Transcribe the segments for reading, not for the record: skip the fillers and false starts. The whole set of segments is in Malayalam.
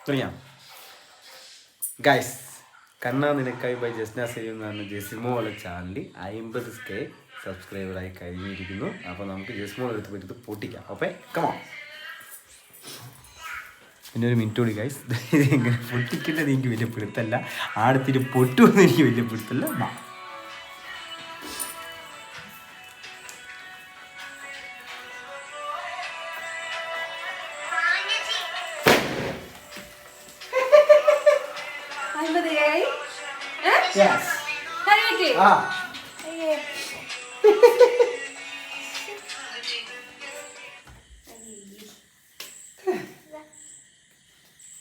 തുടങ്ങിയാ ഗൈസ് കണ്ണാ നിനക്കായി ബൈ ജസ്ന സലീം എന്ന് പറഞ്ഞ ജെസിമോളുടെ ചാനൽ 50K സബ്സ്ക്രൈബറായി കഴിഞ്ഞിരിക്കുന്നു. അപ്പോൾ നമുക്ക് ജെസിമോൾ എടുത്ത് പറ്റി പൊട്ടിക്കാം. Okay come on. പിന്നെ ഒരു മിനിറ്റ് കൂടി ഗൈസ്. ഇതെങ്ങനെ പൊട്ടിക്കേണ്ടത് എനിക്ക് വലിയ പിടുത്തല്ല, ആടത്തിന് പൊട്ടുമെന്ന് എനിക്ക് വലിയ പിടുത്തല്ല. Yes.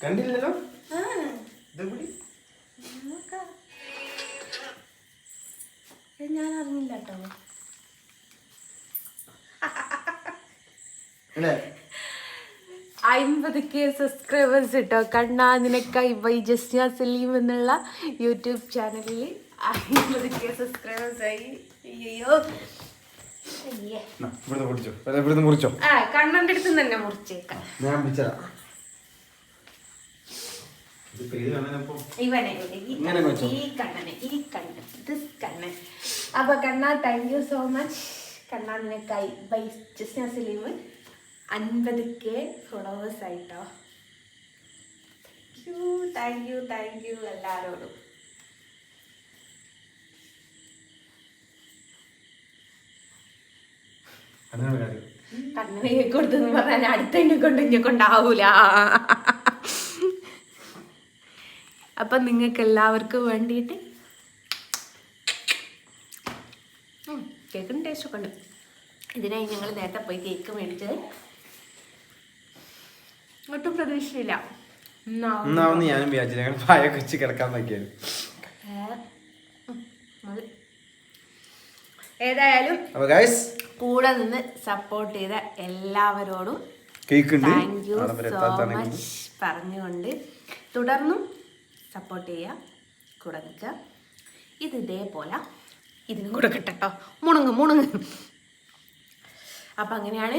കണ്ടില്ലല്ലോ. ഞാൻ അറിഞ്ഞില്ല കേട്ടോ. 50K സബ്സ്ക്രൈബേഴ്സ് കേട്ടോ. കണ്ണാ നിനക്കായി ബൈ ജസ്ന സലീം എന്നുള്ള യൂട്യൂബ് ചാനലിൽ 50K സബ്സ്ക്രൈബേഴ്സ് ആയി. അയ്യോ മുറിച്ചോ. കണ്ണന്റെ അടുത്ത് തന്നെ മുറിച്ചേക്കാം. ഇവനെ ഈ കണ്ണന് അപ്പൊ കണ്ണാ താങ്ക് യു സോ മച്ച്. കണ്ണാ നിനക്കായി by Jasna Saleem 50K followers ആയിട്ടോ. താങ്ക് യു എല്ലാവരോടും. കണ്ണിനെ കൊടുത്തെന്ന് പറഞ്ഞാൽ അടുത്തതിനെ കൊണ്ട് ഇന്നെ കൊണ്ടാവൂല. അപ്പൊ നിങ്ങൾക്ക് എല്ലാവർക്കും വേണ്ടിയിട്ട് കേക്കിന് ടേസ്റ്റ് ഒക്കെ ഉണ്ട്. ഇതിനായി ഞങ്ങൾ നേരത്തെ പോയി കേക്ക് മേടിച്ചത്. ഒട്ടും പ്രതീക്ഷയില്ല. ഞാനും വിചാരിച്ചു പായൊക്കെ വെച്ച് കിടക്കാൻ നോക്കിയാലും. ഏതായാലും കൂടെ നിന്ന് സപ്പോർട്ട് ചെയ്ത എല്ലാവരോടും താങ്ക് യു സോ മച്ച് പറഞ്ഞുകൊണ്ട് തുടർന്നും സപ്പോർട്ട് ചെയ്യുക, കൂടെ നിൽക്കുക. ഇത് ഇതേപോലെ ഇതിനും കൂടെ കിട്ടട്ടോ. മുണങ്ങ്. അപ്പം അങ്ങനെയാണ്